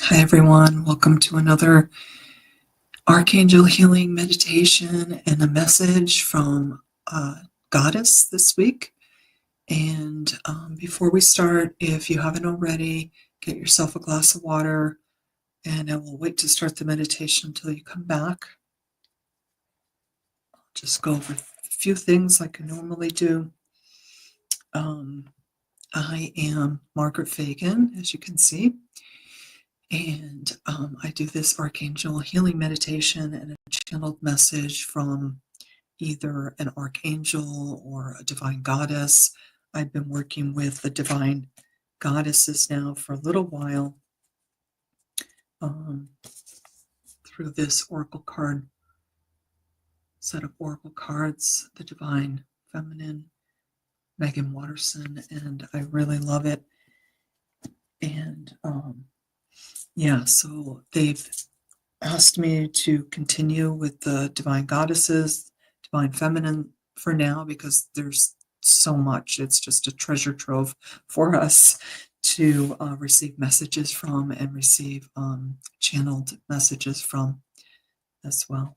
Hi, everyone. Welcome to another Archangel healing meditation and a message from Goddess this week. And before we start, if you haven't already, get yourself a glass of water, and I will wait to start the meditation until you come back. I'll just go over a few things like I normally do. I am Margaret Fagan, as you can see. And I do this Archangel healing meditation and a channeled message from either an archangel or a divine goddess. I've been working with the divine goddesses now for a little while through this oracle card set of oracle cards, the divine feminine, Megan Watterson, and I really love it. And so they've asked me to continue with the divine goddesses, divine feminine for now, because there's so much. It's just a treasure trove for us to receive messages from and receive channeled messages from as well.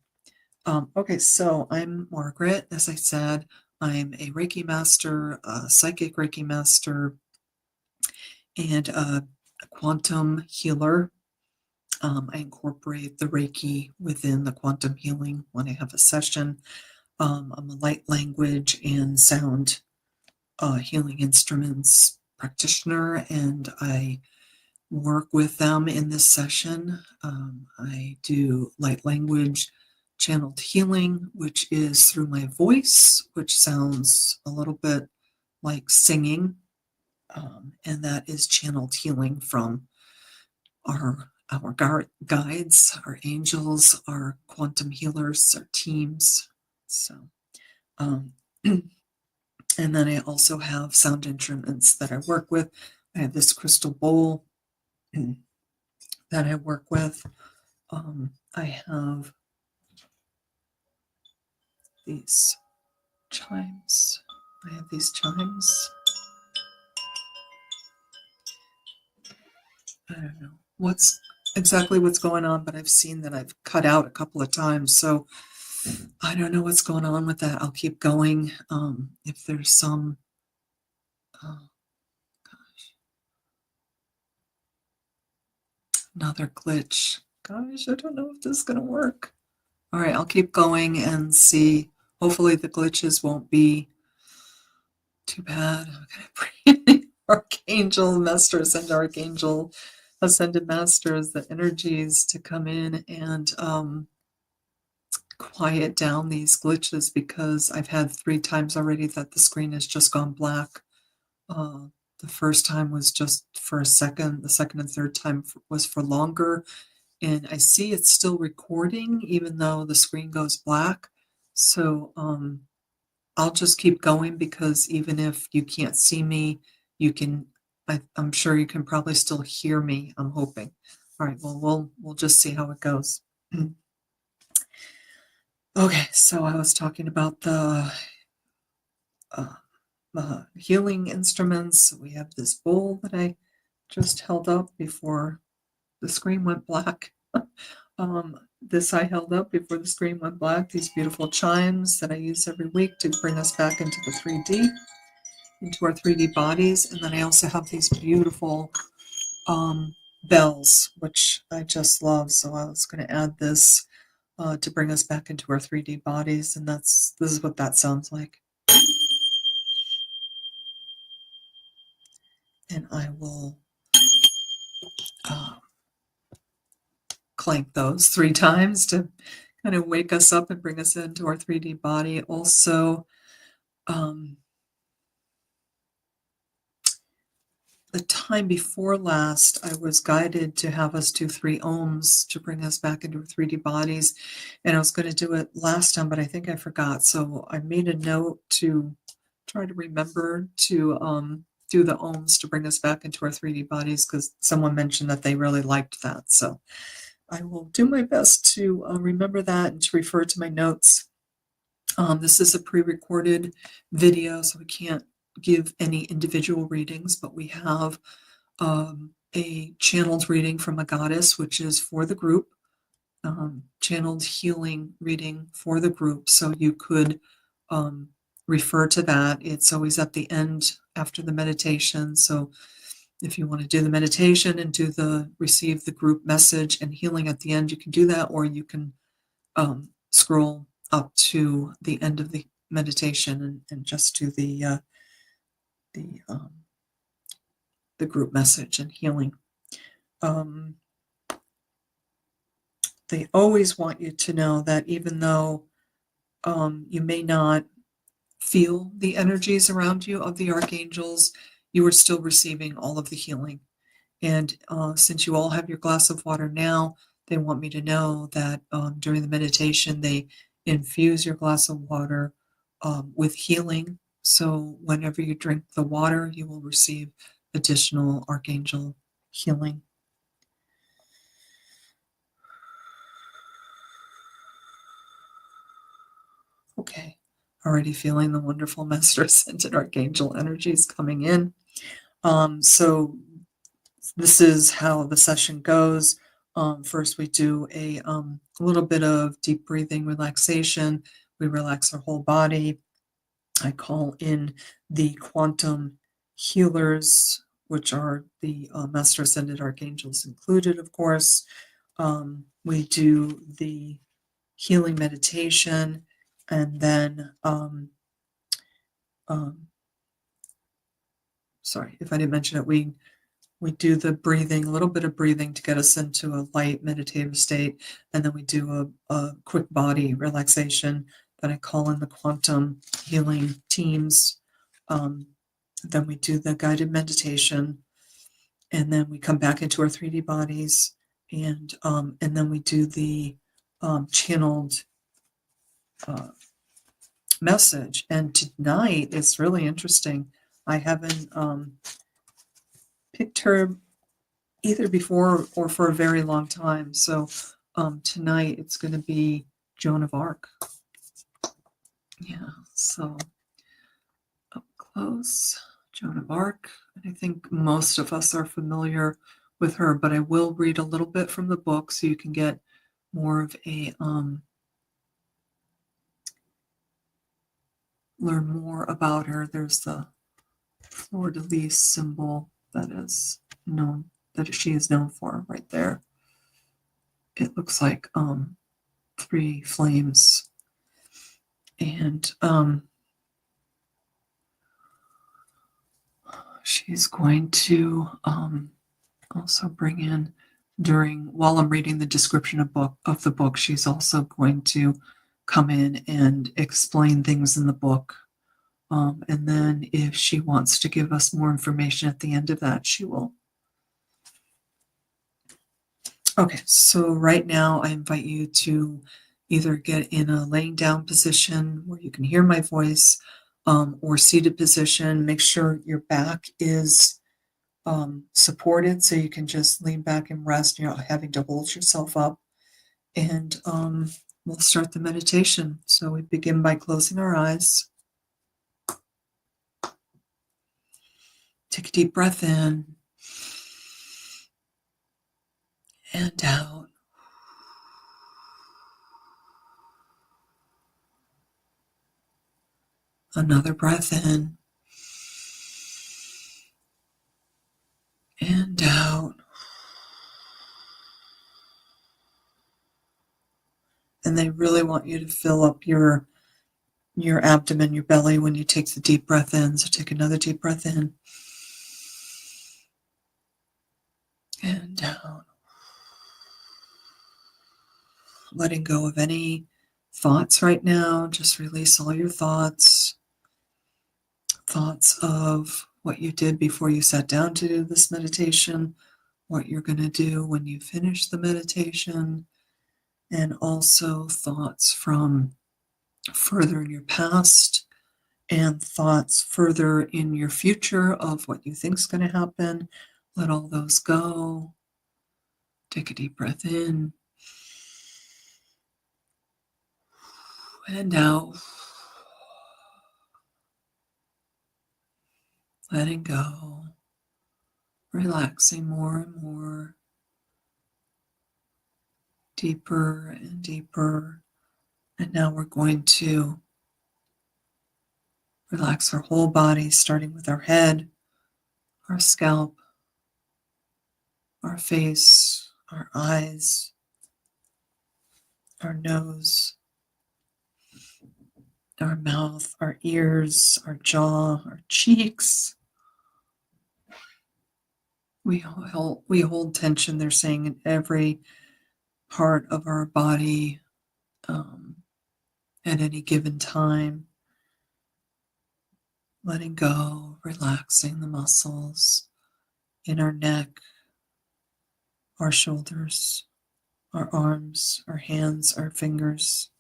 Okay, so I'm Margaret. As I said, I'm a Reiki master, a psychic Reiki master, and a quantum healer. I incorporate the Reiki within the quantum healing when I have a session. I'm a light language and sound healing instruments practitioner, and I work with them in this session. I do light language channeled healing, which is through my voice, which sounds a little bit like singing, and that is channeled healing from our guides, our angels, our quantum healers, our teams. So, and then I also have sound instruments that I work with. I have this crystal bowl that I work with. I have these chimes. I have these chimes. I don't know what's going on, but I've seen that I've cut out a couple of times. So I don't know what's going on with that. I'll keep going. If there's some, another glitch. Gosh, I don't know if this is going to work. All right, I'll keep going and see. Hopefully the glitches won't be too bad. I'm going to bring in the Archangel Masters and Archangel Ascended Masters, the energies to come in and quiet down these glitches, because I've had 3 times already that the screen has just gone black. The first time was just for a second. The second and third time was for longer. And I see it's still recording even though the screen goes black. So I'll just keep going, because even if you can't see me, you can, I'm sure you can probably still hear me, I'm hoping. All right, well, we'll just see how it goes. Okay, so I was talking about the healing instruments. We have this bowl that I just held up before the screen went black. This I held up before the screen went black. These beautiful chimes that I use every week to bring us back into the 3D, into our 3D bodies. And then I also have these beautiful bells, which I just love. So I was going to add this to bring us back into our 3D bodies. And this is what that sounds like. And I will clank those 3 times to kind of wake us up and bring us into our 3D body. Also, the time before last, I was guided to have us do 3 ohms to bring us back into our 3D bodies. And I was going to do it last time, but I think I forgot. So I made a note to try to remember to do the ohms to bring us back into our 3D bodies, because someone mentioned that they really liked that. So I will do my best to remember that and to refer to my notes. This is a pre-recorded video, so we can't give any individual readings, but we have a channeled reading from a goddess, which is for the group, channeled healing reading for the group. So you could refer to that. It's always at the end after the meditation. So if you want to do the meditation and receive the group message and healing at the end, you can do that, or you can scroll up to the end of the meditation and just do the group message and healing. They always want you to know that even though you may not feel the energies around you of the archangels, you are still receiving all of the healing. And since you all have your glass of water now, they want me to know that during the meditation, they infuse your glass of water with healing. So whenever you drink the water, you will receive additional archangel healing. Okay, already feeling the wonderful master ascended archangel energies coming in. So this is how the session goes. First, we do a little bit of deep breathing relaxation. We relax our whole body. I call in the quantum healers, which are the master ascended archangels included, of course. We do the healing meditation, and then sorry if I didn't mention it, we do the breathing, a little bit of breathing to get us into a light meditative state, and then we do a quick body relaxation that I call in the quantum healing teams. Then we do the guided meditation, and then we come back into our 3D bodies, and then we do the channeled message. And tonight is really interesting. I haven't picked her either before or for a very long time. So tonight it's going to be Joan of Arc. Yeah, so up close, Joan of Arc. I think most of us are familiar with her, but I will read a little bit from the book so you can get more of a learn more about her. There's the fleur-de-lis symbol that she is known for right there. It looks like 3 flames, and she's going to also bring in while I'm reading the description of the book, she's also going to come in and explain things in the book. And then if she wants to give us more information at the end of that, she will. Okay, so right now I invite you to either get in a laying down position where you can hear my voice, or seated position. Make sure your back is supported so you can just lean back and rest. You're not having to hold yourself up. And we'll start the meditation. So we begin by closing our eyes. Take a deep breath in and out. Another breath in and out. And they really want you to fill up your abdomen, your belly when you take the deep breath in. So take another deep breath in and out. Letting go of any thoughts right now. Just release all your thoughts. Thoughts of what you did before you sat down to do this meditation, what you're going to do when you finish the meditation, and also thoughts from further in your past and thoughts further in your future of what you think is going to happen. Let all those go. Take a deep breath in and out. Letting go. relaxing more and more, deeper and deeper. And now we're going to relax our whole body, starting with our head, our scalp, our face, our eyes, our nose, our mouth, our ears, our jaw, our cheeks. We hold tension, they're saying, in every part of our body at any given time. Letting go, relaxing the muscles in our neck, our shoulders, our arms, our hands, our fingers,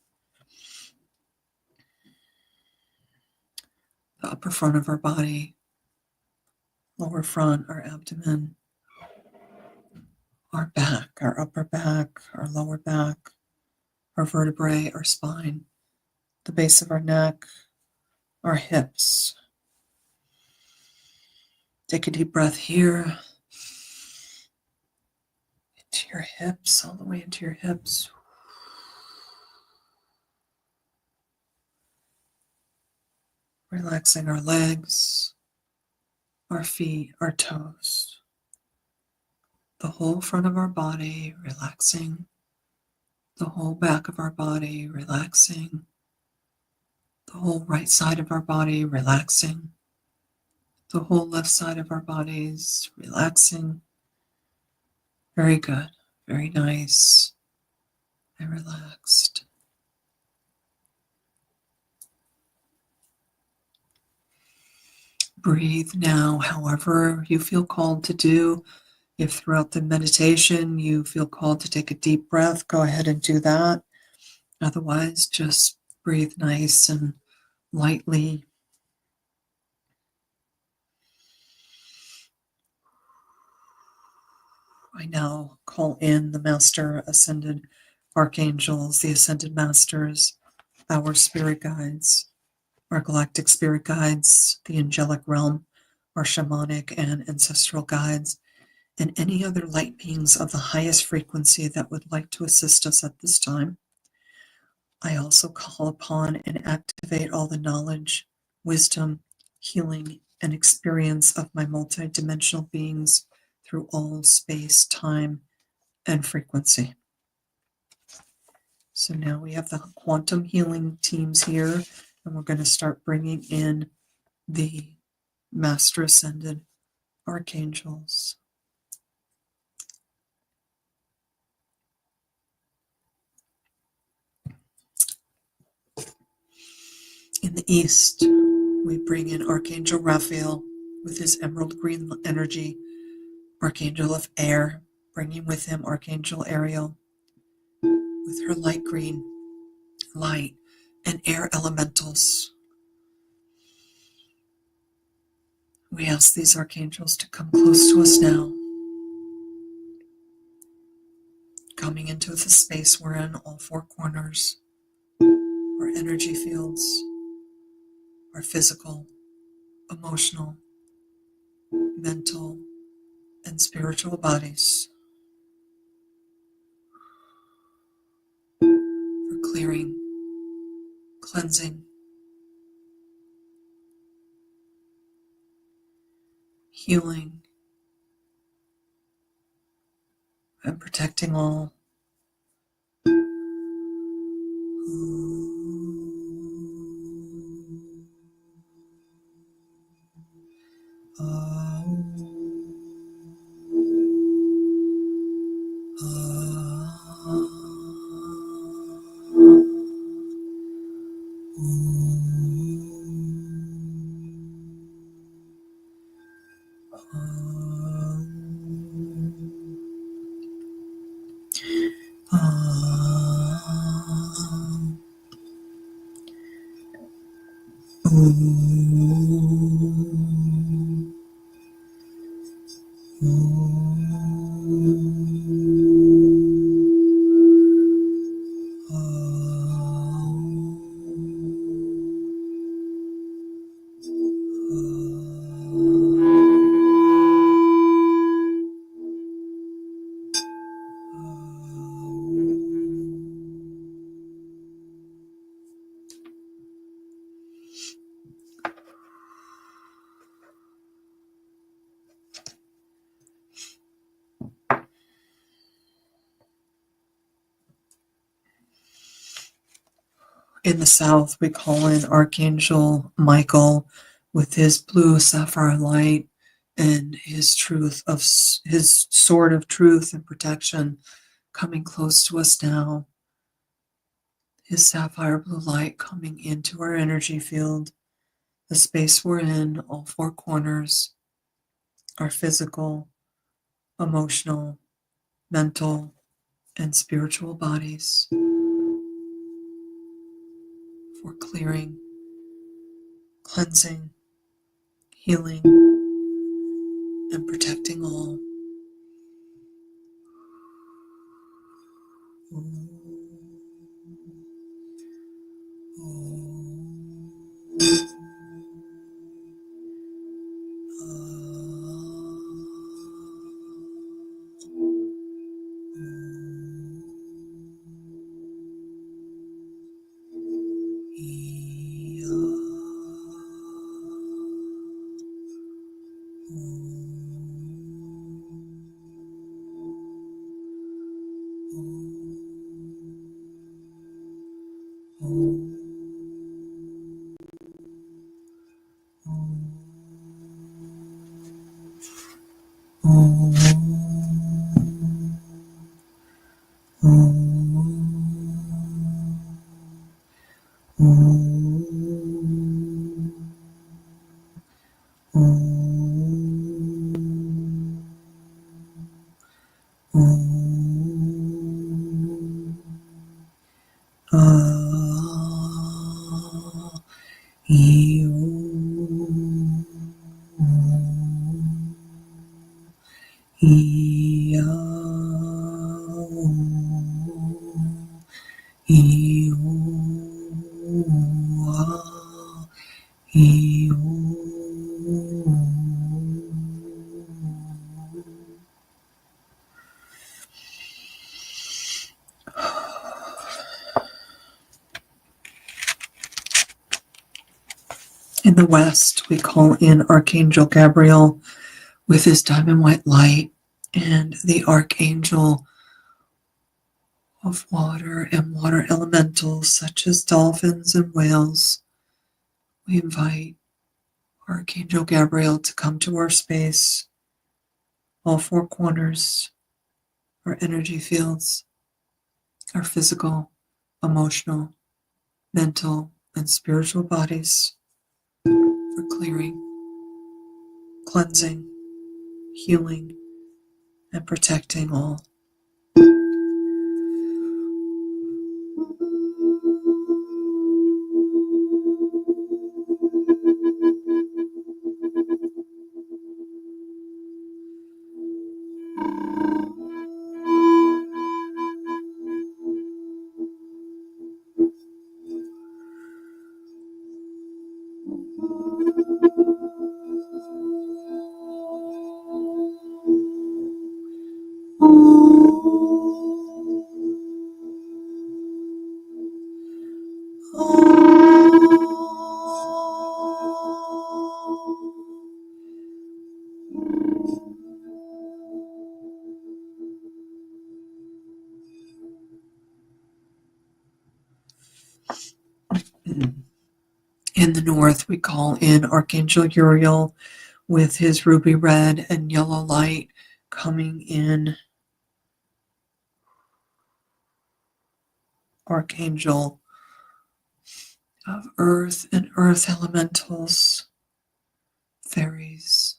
the upper front of our body, lower front, our abdomen, our back, our upper back, our lower back, our vertebrae, our spine, the base of our neck, our hips. Take a deep breath here, into your hips, all the way into your hips. Relaxing our legs, our feet, our toes, the whole front of our body, relaxing, the whole back of our body, relaxing, the whole right side of our body, relaxing, the whole left side of our bodies, relaxing. Very good, very nice and relaxed. Breathe now, however you feel called to do. If throughout the meditation you feel called to take a deep breath, go ahead and do that. Otherwise, just breathe nice and lightly. I now call in the Master Ascended Archangels, the Ascended Masters, our spirit guides, our galactic spirit guides, the angelic realm, our shamanic and ancestral guides, and any other light beings of the highest frequency that would like to assist us at this time. I also call upon and activate all the knowledge, wisdom, healing, and experience of my multidimensional beings through all space, time, and frequency. So now we have the quantum healing teams here, and we're going to start bringing in the Master Ascended Archangels. In the east, we bring in Archangel Raphael with his emerald green energy, Archangel of Air, bringing with him Archangel Ariel with her light green light and air elementals. We ask these archangels to come close to us now, coming into the space we're in, all four corners, our energy fields, our physical, emotional, mental, and spiritual bodies, for clearing, cleansing, healing, and protecting all. In the south, we call in Archangel Michael with his blue sapphire light and his his sword of truth and protection coming close to us now. His sapphire blue light coming into our energy field, the space we're in, all four corners, our physical, emotional, mental, and spiritual bodies, for clearing, cleansing, healing, and protecting all. In the west, we call in Archangel Gabriel with his diamond white light and the Archangel of water and water elementals such as dolphins and whales. We invite Archangel Gabriel to come to our space, all four corners, our energy fields, our physical, emotional, mental, and spiritual bodies, for clearing, cleansing, healing, and protecting all. In the north, we call in Archangel Uriel with his ruby red and yellow light coming in. Archangel of earth and earth elementals, fairies,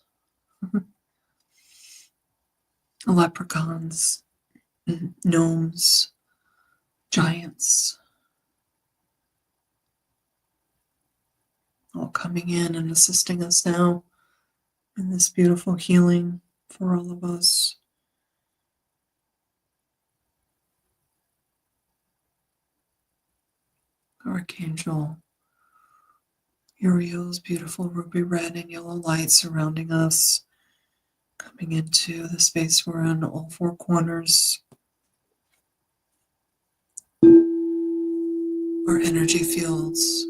leprechauns, gnomes, giants, all coming in and assisting us now in this beautiful healing for all of us. Archangel Uriel's beautiful ruby red and yellow light surrounding us, coming into the space we're in, all four corners. Our energy fields,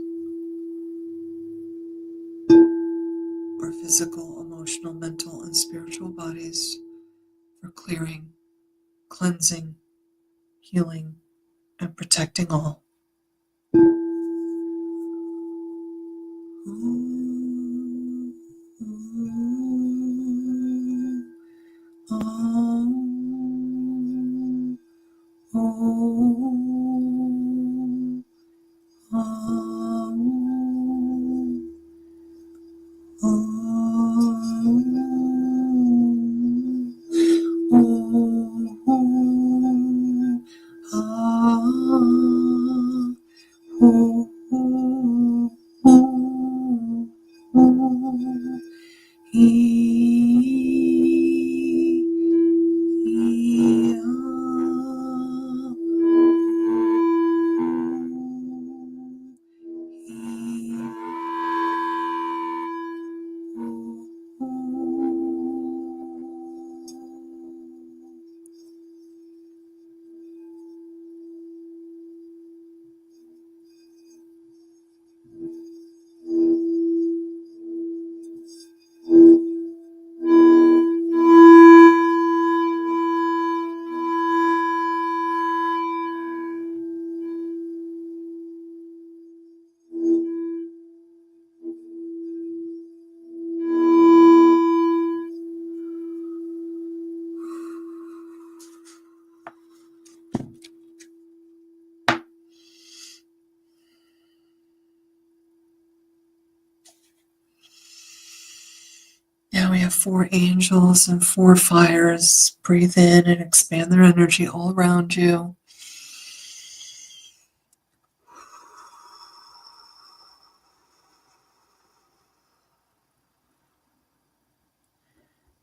our physical, emotional, mental, and spiritual bodies, for clearing, cleansing, healing, and protecting all. Now we have 4 angels and 4 fires. Breathe in and expand their energy all around you.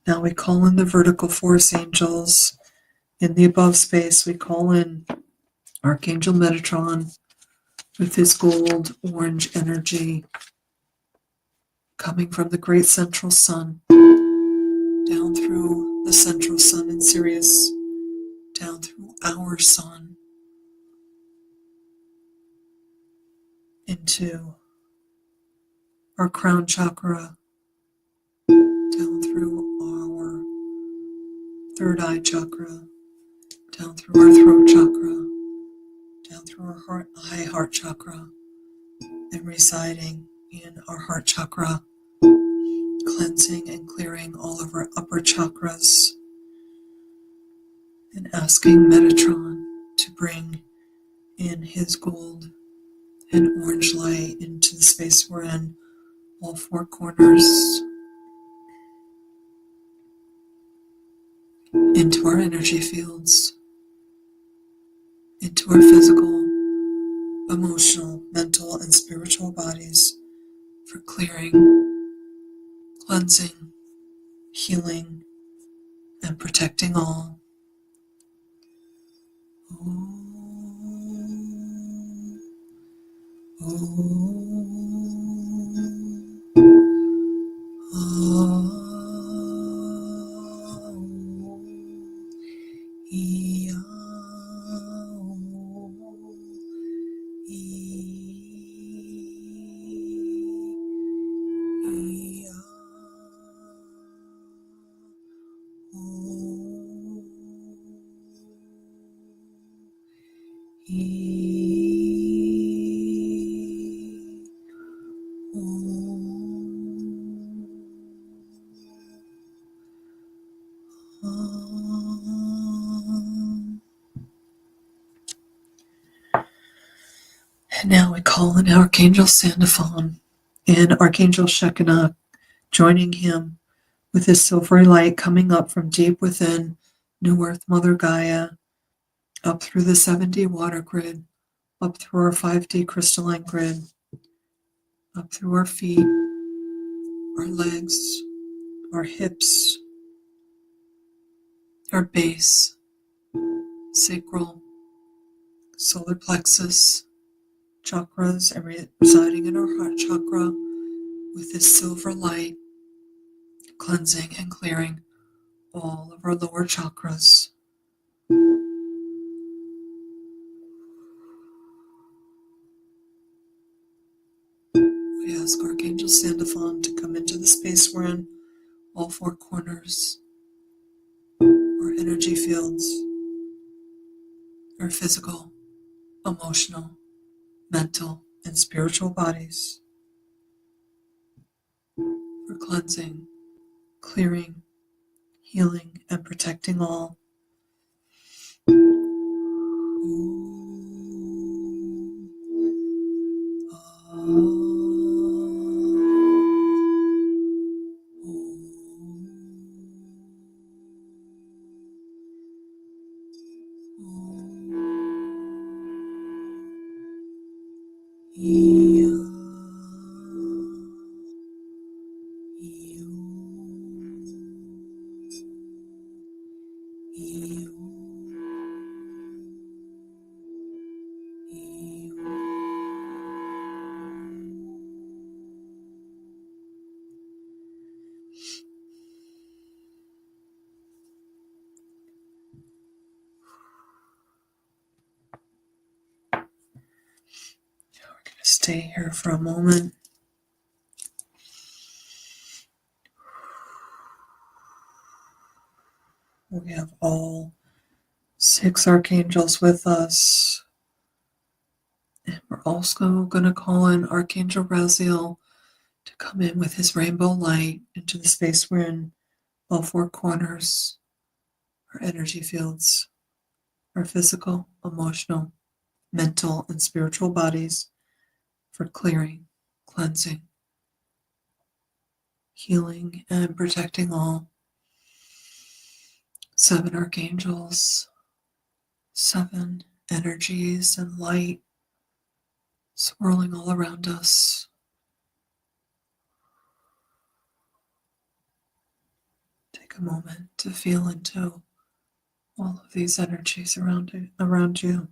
Now we call in the vertical force angels. In the above space, we call in Archangel Metatron with his gold orange energy coming from the great central sun down through the central sun in Sirius, down through our sun into our crown chakra, down through our third eye chakra, down through our throat chakra, down through our heart chakra, and residing in our heart chakra, cleansing and clearing all of our upper chakras, and asking Metatron to bring in his gold and orange light into the space we're in, all 4 corners, into our energy fields, into our physical, emotional, mental, and spiritual bodies for clearing, cleansing, healing, and protecting all. And now we call in Archangel Sandalphon and Archangel Shekinah, joining him with his silvery light coming up from deep within New Earth Mother Gaia, up through the 7D water grid, up through our 5D crystalline grid, up through our feet, our legs, our hips, our base, sacral, solar plexus, chakras, and residing in our heart chakra with this silver light, cleansing and clearing all of our lower chakras. We ask Archangel Sandalphon to come into the space we're in, all 4 corners, our energy fields, our physical, emotional, mental, and spiritual bodies. for cleansing, clearing, healing, and protecting all. Stay here for a moment. We have all 6 archangels with us. And we're also going to call in Archangel Raziel to come in with his rainbow light into the space we're in, all 4 corners, our energy fields, our physical, emotional, mental, and spiritual bodies for clearing, cleansing, healing, and protecting all. 7 archangels, 7 energies and light swirling all around us. Take a moment to feel into all of these energies around you.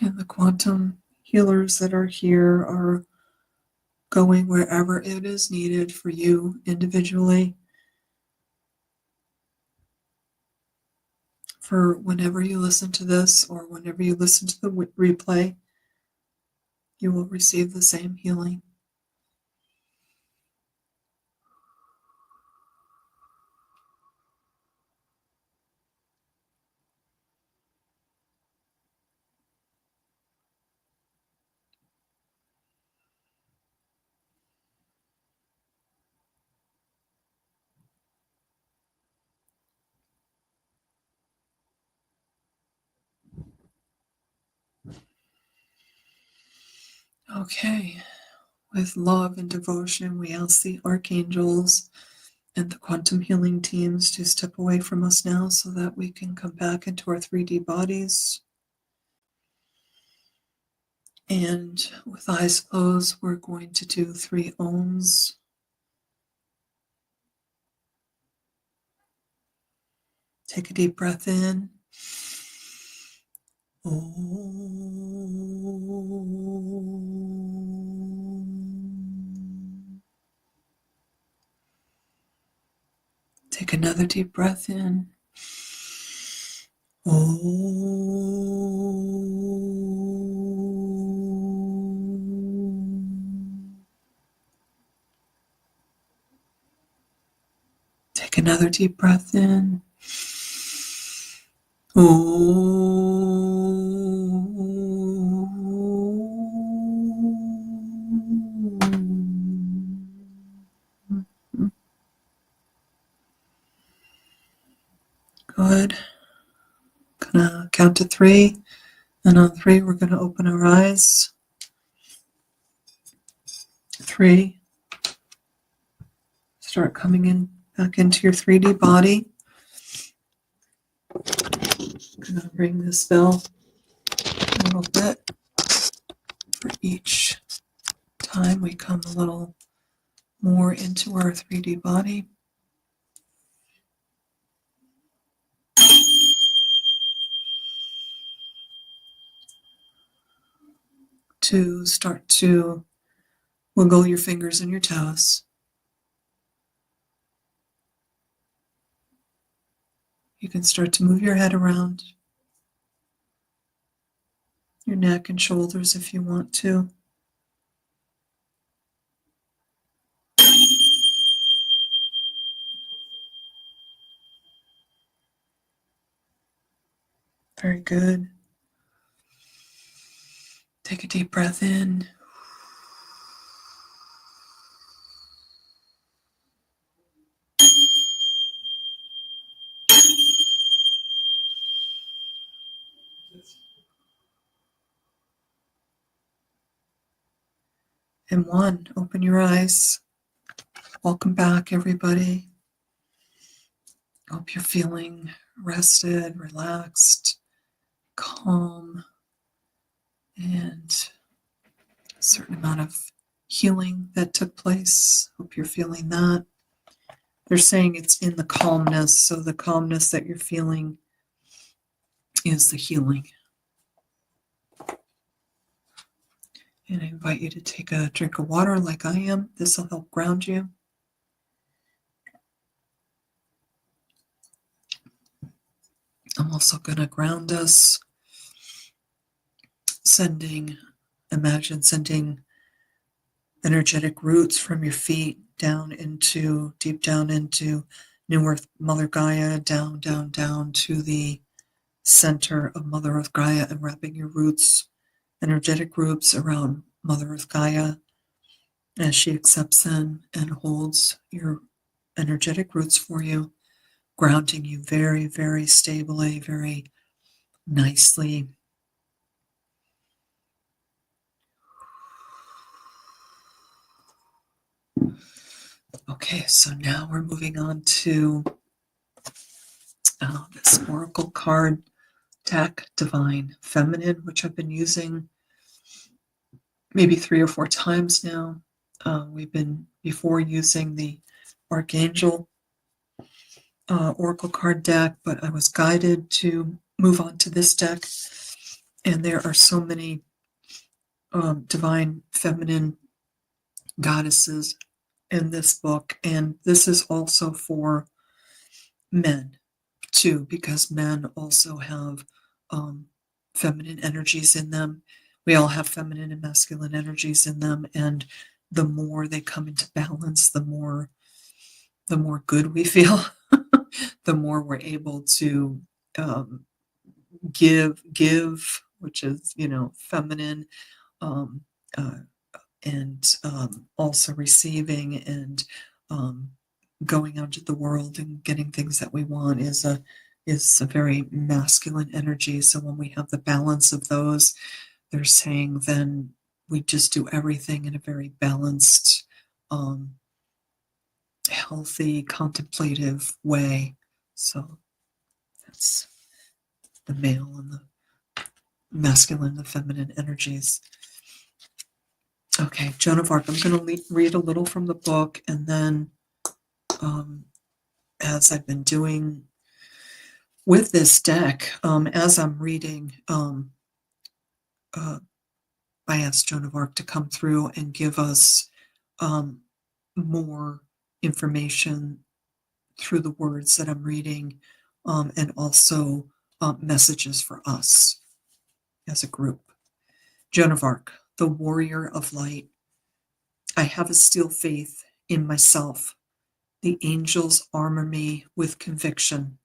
And the quantum healers that are here are going wherever it is needed for you individually. For whenever you listen to this or whenever you listen to the replay, you will receive the same healing. Okay, with love and devotion, we ask the archangels and the quantum healing teams to step away from us now so that we can come back into our 3D bodies. And with eyes closed, we're going to do 3 ohms. Take a deep breath in. Take another deep breath in. Take another deep breath in. Good. Gonna count to 3, and on 3 we're gonna open our eyes. 3. Start coming in back into your 3D body. I'm gonna ring this bell a little bit for each time we come a little more into our 3D body. To start to wiggle your fingers and your toes. You can start to move your head around. your neck and shoulders if you want to. Very good. Take a deep breath in. And one, open your eyes. Welcome back, everybody. Hope you're feeling rested, relaxed, calm, and a certain amount of healing that took place. Hope you're feeling that. They're saying it's in the calmness, so the calmness that you're feeling is the healing. And I invite you to take a drink of water like I am. This will help ground you. I'm also going to ground us, imagine sending energetic roots from your feet deep down into New Earth, Mother Gaia, down to the center of Mother Earth Gaia, and wrapping your roots, energetic roots, around Mother Earth Gaia as she accepts them and holds your energetic roots for you, grounding you very, very stably, very nicely. Okay, so now we're moving on to this Oracle card deck, Divine Feminine, which I've been using maybe 3 or 4 times now. We've been before using the Archangel Oracle card deck, but I was guided to move on to this deck. And there are so many divine feminine goddesses in this book. And this is also for men too, because men also have feminine energies in them. We all have feminine and masculine energies in them. And the more they come into balance, the more good we feel, the more we're able to give, which is, feminine, and also receiving and going out into the world and getting things that we want is a very masculine energy. So when we have the balance of those, they're saying then we just do everything in a very balanced, healthy, contemplative way. So that's the male and the masculine, the feminine energies. Okay, Joan of Arc. I'm going to read a little from the book, and then as I've been doing with this deck, as I'm reading, I asked Joan of Arc to come through and give us more information through the words that I'm reading, and also messages for us as a group. Joan of Arc, the warrior of light. I have a still faith in myself. The angels armor me with conviction.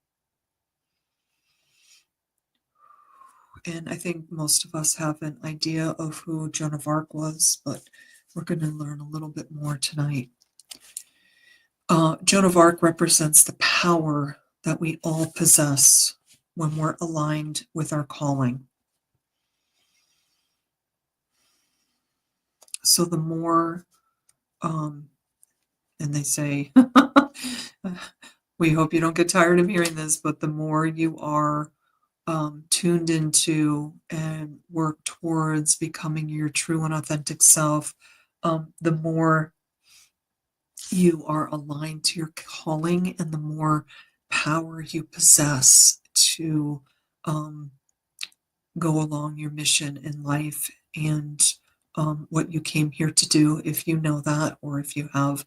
And I think most of us have an idea of who Joan of Arc was, but we're going to learn a little bit more tonight. Joan of Arc represents the power that we all possess when we're aligned with our calling. So the more, and they say, we hope you don't get tired of hearing this, but the more you are tuned into and work towards becoming your true and authentic self, the more you are aligned to your calling and the more power you possess to go along your mission in life and what you came here to do. If you know that, or if you have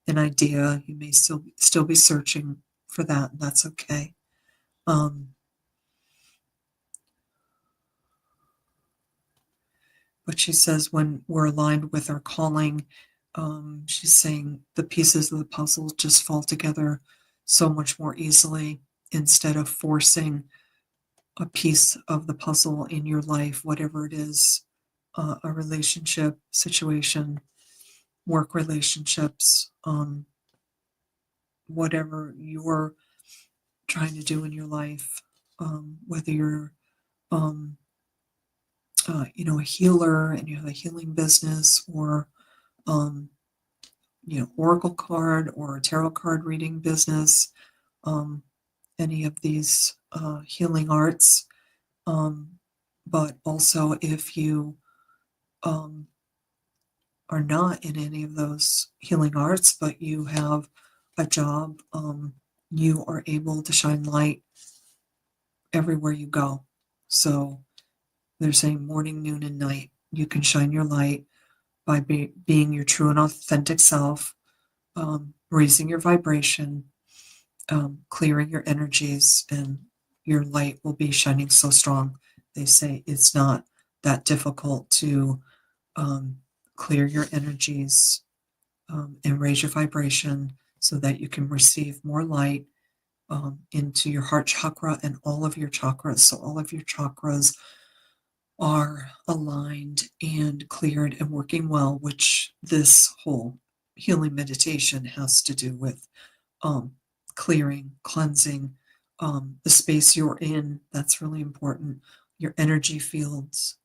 an idea, you may still be searching for that, and that's okay. But she says when we're aligned with our calling, she's saying the pieces of the puzzle just fall together so much more easily instead of forcing a piece of the puzzle in your life, whatever it is, a relationship, situation, work relationships, whatever you're trying to do in your life, whether you're, um, a healer and you have a healing business, or um, oracle card or a tarot card reading business, um, any of these healing arts. But also, if you um, are not in any of those healing arts, but you have a job, you are able to shine light everywhere you go. So they're saying morning, noon, and night. You can shine your light by being your true and authentic self, raising your vibration, clearing your energies, and your light will be shining so strong. They say it's not that difficult to clear your energies and raise your vibration so that you can receive more light into your heart chakra and all of your chakras. So all of your chakras are aligned and cleared and working well, which this whole healing meditation has to do with clearing, cleansing the space you're in. That's really important. Your energy fields,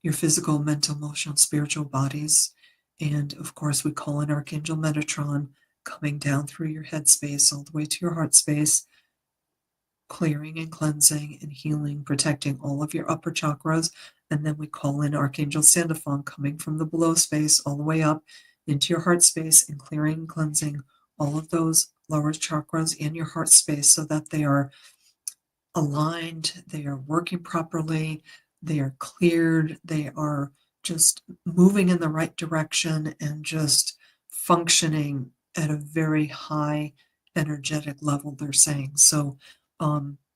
your physical, mental, emotional, spiritual bodies. And of course, we call in Archangel Metatron coming down through your head space all the way to your heart space, clearing and cleansing and healing, protecting all of your upper chakras. And then we call in Archangel Sandalphon coming from the below space all the way up into your heart space and clearing and cleansing all of those lower chakras in your heart space so that they are aligned, they are working properly, they are cleared, they are just moving in the right direction and just functioning at a very high energetic level, they're saying. So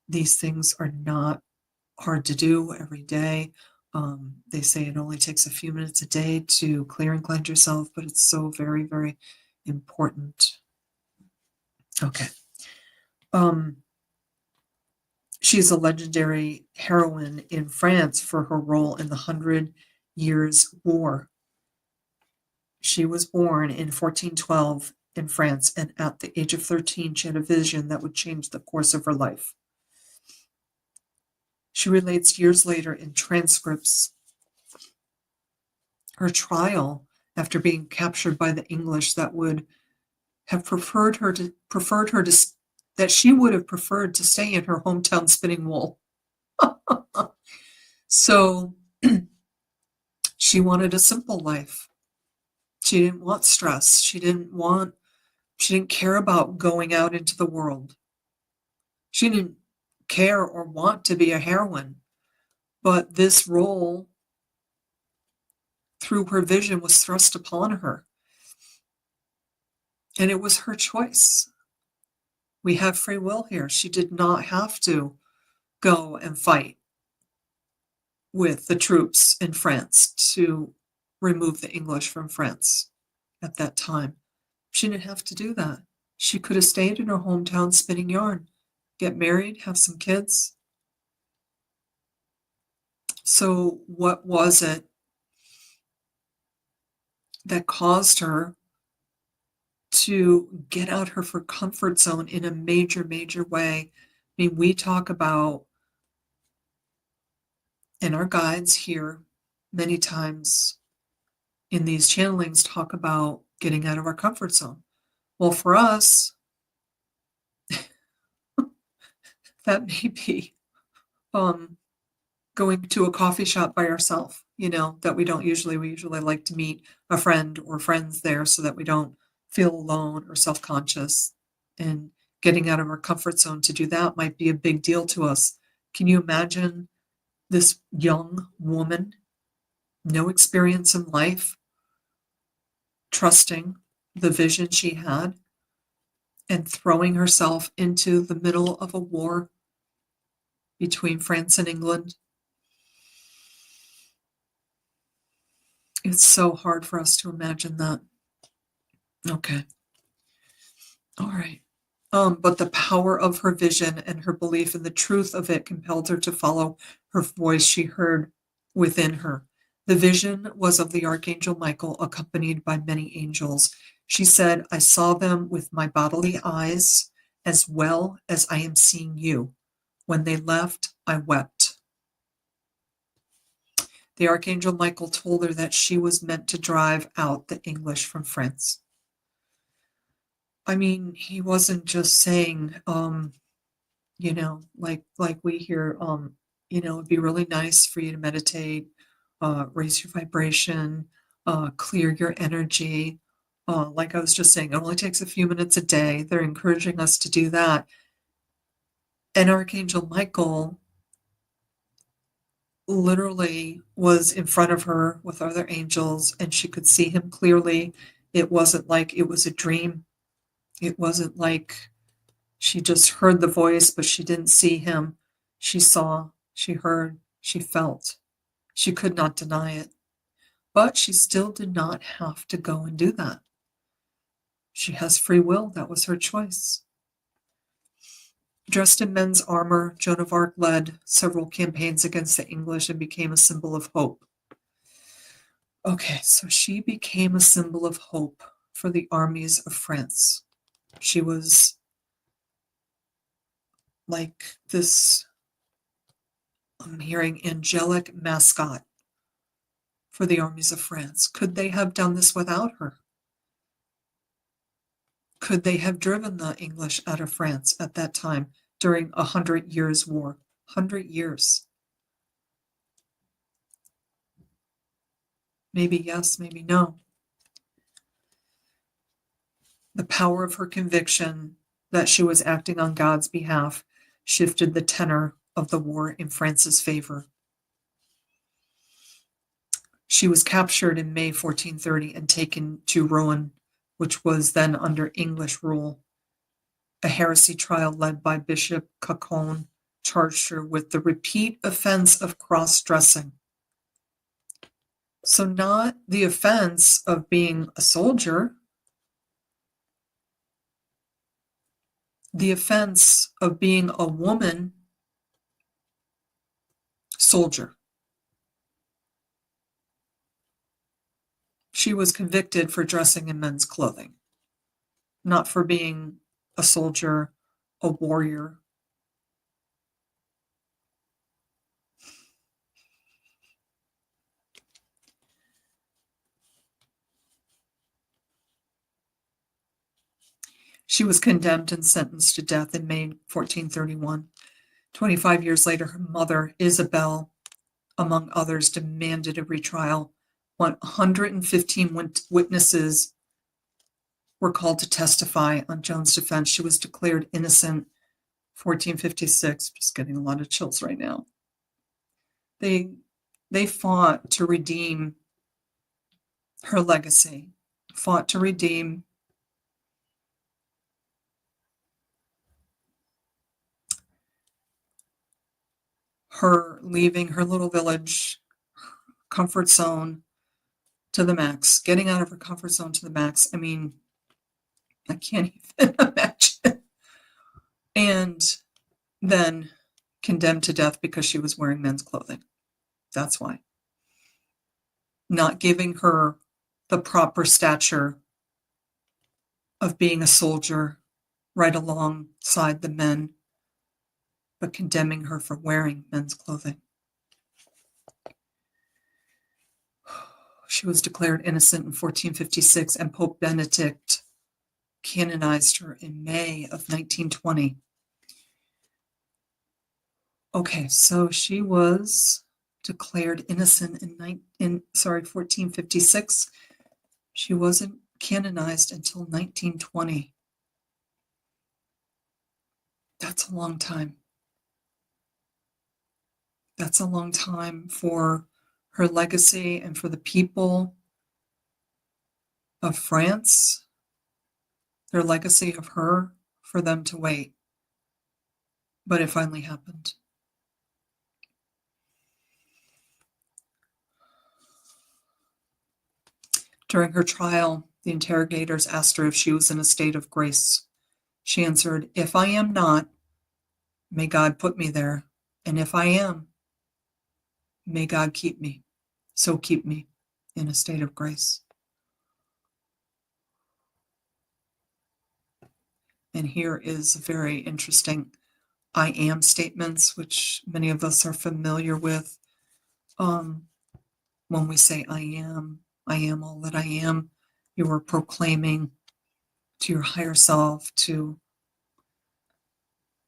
these things are not hard to do every day. They say it only takes a few minutes a day to clear and cleanse yourself, but it's so very, very important. Okay. She's a legendary heroine in France for her role in the 100 Years' War. She was born in 1412 in France, and at the age of 13, she had a vision that would change the course of her life. She relates years later in transcripts her trial after being captured by the English that would have preferred her to that she would have preferred to stay in her hometown spinning wool. So she wanted a simple life. She didn't want stress. She didn't care about going out into the world. She didn't care or want to be a heroine. But this role, through her vision, was thrust upon her. And it was her choice. We have free will here. She did not have to go and fight with the troops in France to remove the English from France at that time. She didn't have to do that. She could have stayed in her hometown spinning yarn, get married, have some kids. So what was it that caused her to get out of her comfort zone in a major, major way? I mean, we talk about, and our guides here many times in these channelings talk about getting out of our comfort zone. Well, for us, that may be going to a coffee shop by ourselves, that we usually like to meet a friend or friends there so that we don't feel alone or self-conscious. And getting out of our comfort zone to do that might be a big deal to us. Can you imagine this young woman, no experience in life, trusting the vision she had and throwing herself into the middle of a war between France and England? It's so hard for us to imagine that. Okay. All right. But the power of her vision and her belief in the truth of it compelled her to follow her voice she heard within her. The vision was of the Archangel Michael, accompanied by many angels. She said, I saw them with my bodily eyes, as well as I am seeing you. When they left, I wept. The Archangel Michael told her that she was meant to drive out the English from France. I mean, he wasn't just saying, like we hear, it'd be really nice for you to meditate, raise your vibration, clear your energy. Like I was just saying, it only takes a few minutes a day. They're encouraging us to do that. And Archangel Michael literally was in front of her with other angels, and she could see him clearly. It wasn't like it was a dream. It wasn't like she just heard the voice, but she didn't see him. She saw, she heard, she felt. She could not deny it. But she still did not have to go and do that. She has free will. That was her choice. Dressed in men's armor, Joan of Arc led several campaigns against the English and became a symbol of hope. Okay, so she became a symbol of hope for the armies of France. She was like this, I'm hearing, angelic mascot for the armies of France. Could they have done this without her? Could they have driven the English out of France at that time during 100 Years' War? 100 years. Maybe yes, maybe no. The power of her conviction that she was acting on God's behalf shifted the tenor of the war in France's favor. She was captured in May 1430 and taken to Rouen, which was then under English rule. A heresy trial led by Bishop Cacon charged her with the repeat offense of cross-dressing. So not the offense of being a soldier, the offense of being a woman soldier. She was convicted for dressing in men's clothing, not for being a soldier, a warrior. She was condemned and sentenced to death in May 1431. 25 years later, her mother, Isabel, among others, demanded a retrial. 115 witnesses were called to testify on Joan's defense. She was declared innocent 1456. Just getting a lot of chills right now. They fought to redeem her legacy, fought to redeem her leaving her little village comfort zone to the max, getting out of her comfort zone to the max. I mean, I can't even imagine. And then condemned to death because she was wearing men's clothing. That's why. Not giving her the proper stature of being a soldier right alongside the men, but condemning her for wearing men's clothing. She was declared innocent in 1456, and Pope Benedict canonized her in May of 1920. Okay, so she was declared innocent in 1456. She wasn't canonized until 1920. That's a long time. That's a long time for her legacy and for the people of France, their legacy of her, for them to wait. But it finally happened. During her trial, the interrogators asked her if she was in a state of grace. She answered, "If I am not, may God put me there. And if I am, may God keep me. So keep me in a state of grace." And here is very interesting I am statements, which many of us are familiar with. When we say I am all that I am, you are proclaiming to your higher self, to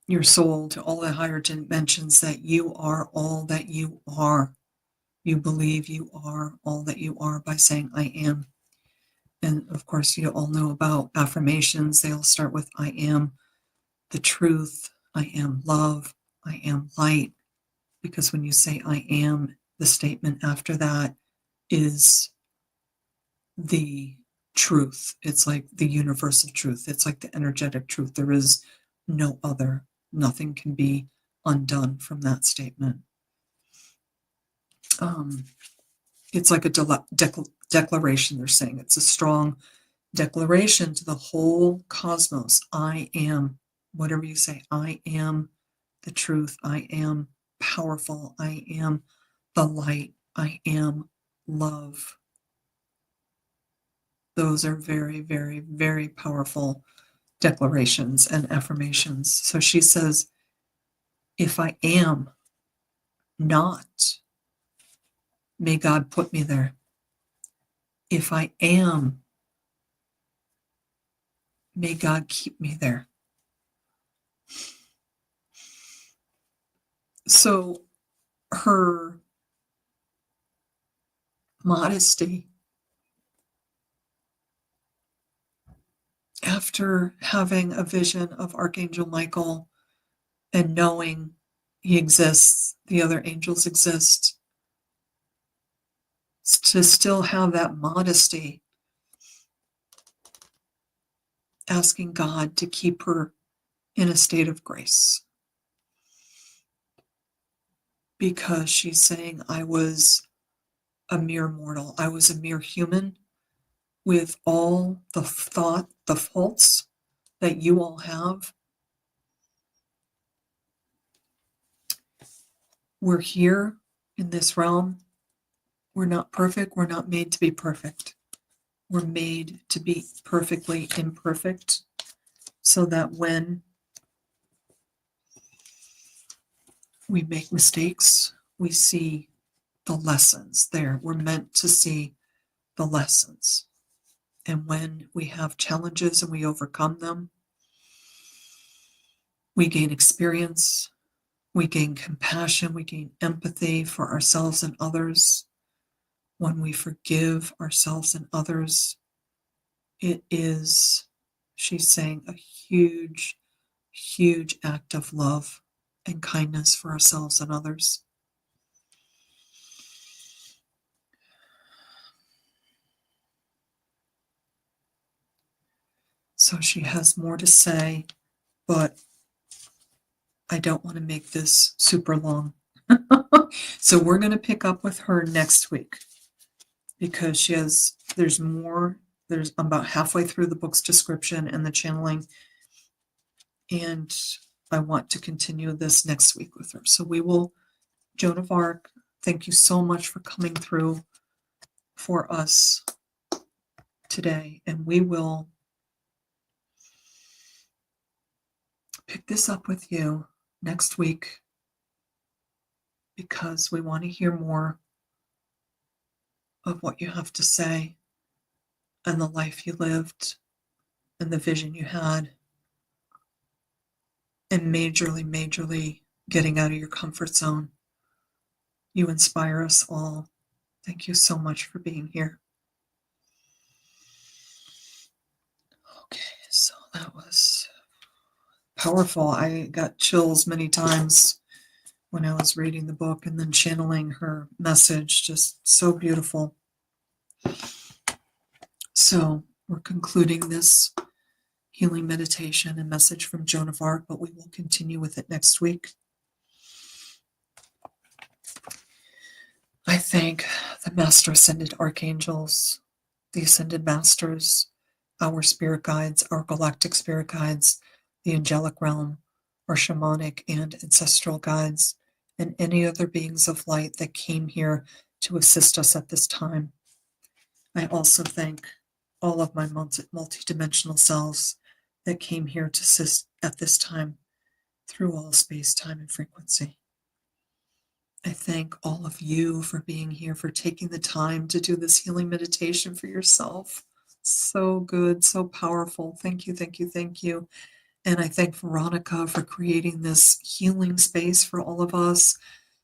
your soul, to all the higher dimensions that you are all that you are. You believe you are all that you are by saying I am. And of course, you all know about affirmations. They all start with I am the truth, I am love, I am light. Because when you say I am, the statement after that is the truth. It's like the universal truth. It's like the energetic truth. There is no other. Nothing can be undone from that statement. It's like a declaration. They're saying it's a strong declaration to the whole cosmos. I am, whatever you say, I am the truth. I am powerful. I am the light. I am love. Those are very, very, very powerful declarations and affirmations. So she says, if I am not, may God put me there. If I am, may God keep me there. So her modesty, after having a vision of Archangel Michael and knowing he exists, the other angels exist, to still have that modesty, asking God to keep her in a state of grace. Because she's saying, I was a mere mortal. I was a mere human with all the faults that you all have. We're here in this realm. We're not perfect. We're not made to be perfect. We're made to be perfectly imperfect, so that when we make mistakes, we see the lessons there. We're meant to see the lessons. And when we have challenges and we overcome them, we gain experience, we gain compassion, we gain empathy for ourselves and others. When we forgive ourselves and others, it is, she's saying, a huge, huge act of love and kindness for ourselves and others. So she has more to say, but I don't want to make this super long. So we're going to pick up with her next week because there's more. I'm about halfway through the book's description and the channeling, and I want to continue this next week with her. So we will, Joan of Arc, thank you so much for coming through for us today, and we will pick this up with you next week because we want to hear more of what you have to say and the life you lived and the vision you had, and majorly getting out of your comfort zone. You inspire us all. Thank you so much for being here. Okay, so that was powerful. I got chills many times when I was reading the book and then channeling her message. Just so beautiful. So we're concluding this healing meditation and message from Joan of Arc, but we will continue with it next week. I thank the Master Ascended Archangels, the Ascended Masters, our spirit guides, our galactic spirit guides, the angelic realm, our shamanic and ancestral guides, and any other beings of light that came here to assist us at this time. I also thank all of my multidimensional selves that came here to assist at this time through all space, time, and frequency. I thank all of you for being here, for taking the time to do this healing meditation for yourself. So good, so powerful. Thank you, thank you, thank you. And I thank Veronica for creating this healing space for all of us.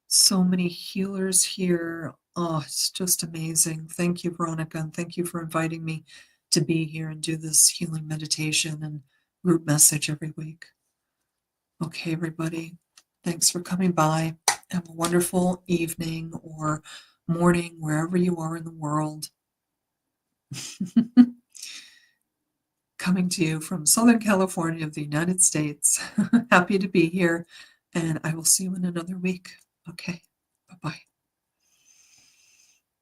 So many healers here. Oh, it's just amazing. Thank you, Veronica, and thank you for inviting me to be here and do this healing meditation and group message every week. Okay, everybody, thanks for coming by. Have a wonderful evening or morning, wherever you are in the world. Coming to you from Southern California of the United States. Happy to be here, and I will see you in another week. Okay, bye-bye.